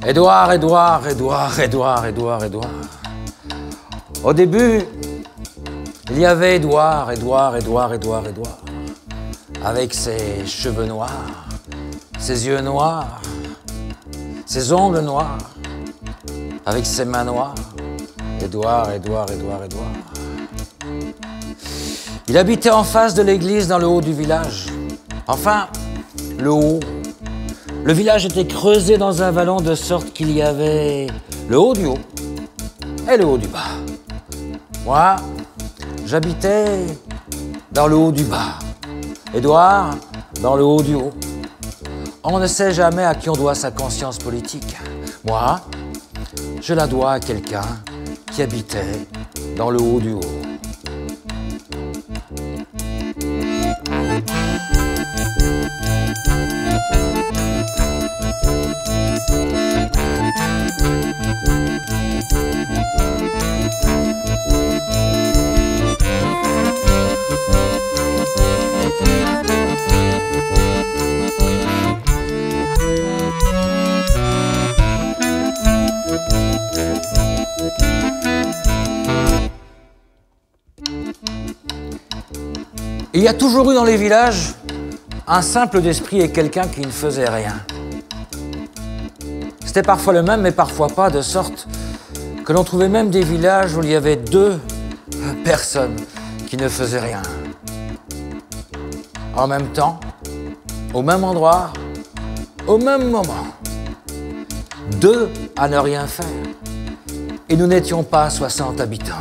Édouard, Édouard, Édouard, Édouard, Édouard, Édouard. Au début, il y avait Édouard, Édouard, Édouard, Édouard, Édouard. Avec ses cheveux noirs, ses yeux noirs, ses ongles noirs, avec ses mains noires. Édouard, Édouard, Édouard, Édouard. Il habitait en face de l'église dans le haut du village. Enfin, le haut. Le village était creusé dans un vallon de sorte qu'il y avait le haut du haut et le haut du bas. Moi, j'habitais dans le haut du bas. Édouard, dans le haut du haut. On ne sait jamais à qui on doit sa conscience politique. Moi, je la dois à quelqu'un qui habitait dans le haut du haut. Il y a toujours eu dans les villages un simple d'esprit et quelqu'un qui ne faisait rien. C'était parfois le même, mais parfois pas, de sorte que l'on trouvait même des villages où il y avait 2 personnes qui ne faisaient rien. En même temps, au même endroit, au même moment. 2 à ne rien faire. Et nous n'étions pas 60 habitants.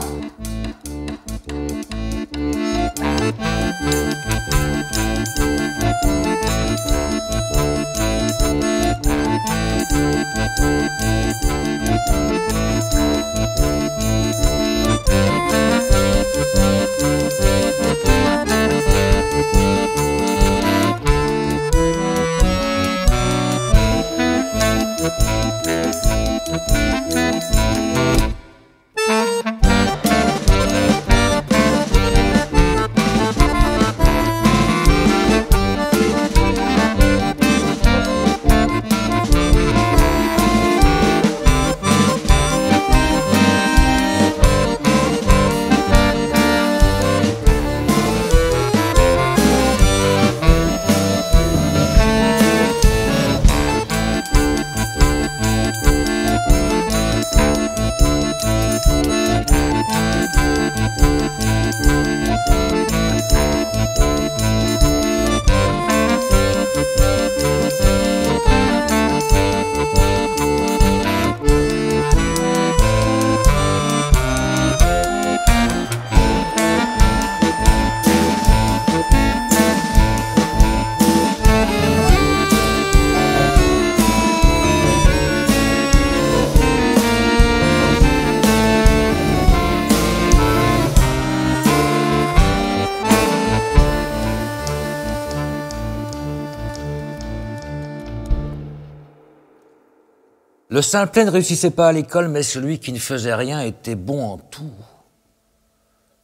Le simplet ne réussissait pas à l'école, mais celui qui ne faisait rien était bon en tout.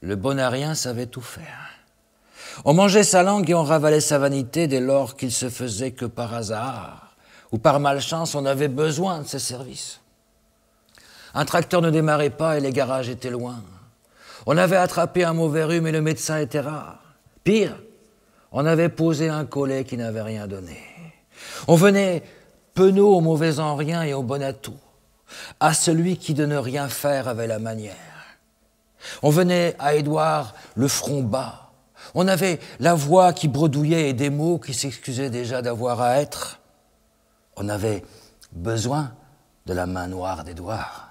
Le bon à rien savait tout faire. On mangeait sa langue et on ravalait sa vanité dès lors qu'il se faisait que par hasard ou par malchance on avait besoin de ses services. Un tracteur ne démarrait pas et les garages étaient loin. On avait attrapé un mauvais rhume et le médecin était rare. Pire, on avait posé un collet qui n'avait rien donné. On venait penaud au mauvais en rien et au bon à tout, à celui qui de ne rien faire avait la manière. On venait à Édouard le front bas, on avait la voix qui bredouillait et des mots qui s'excusaient déjà d'avoir à être. On avait besoin de la main noire d'Édouard.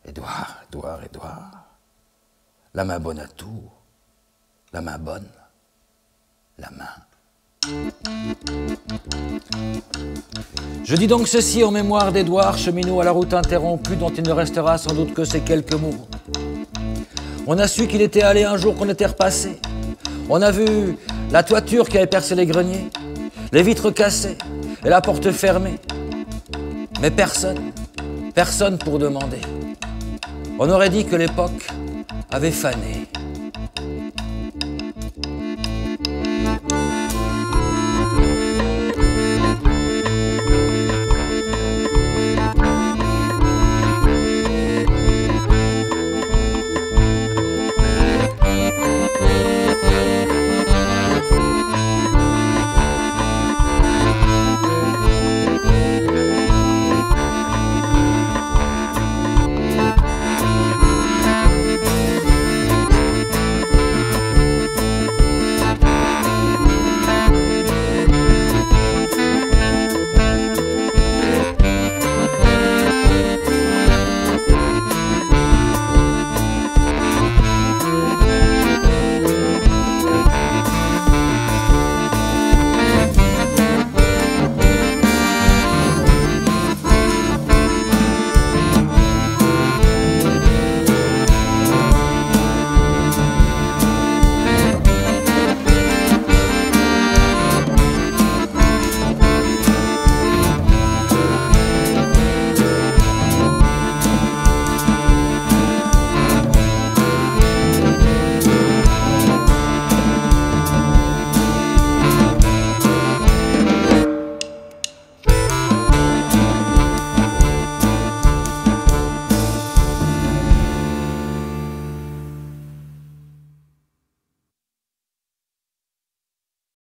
Édouard, Édouard, Édouard, la main bonne à tout, la main bonne, la main. Je dis donc ceci en mémoire d'Édouard, cheminot à la route interrompue dont il ne restera sans doute que ces quelques mots. On a su qu'il était allé un jour qu'on était repassé. On a vu la toiture qui avait percé les greniers, les vitres cassées et la porte fermée. Mais personne pour demander. On aurait dit que l'époque avait fané.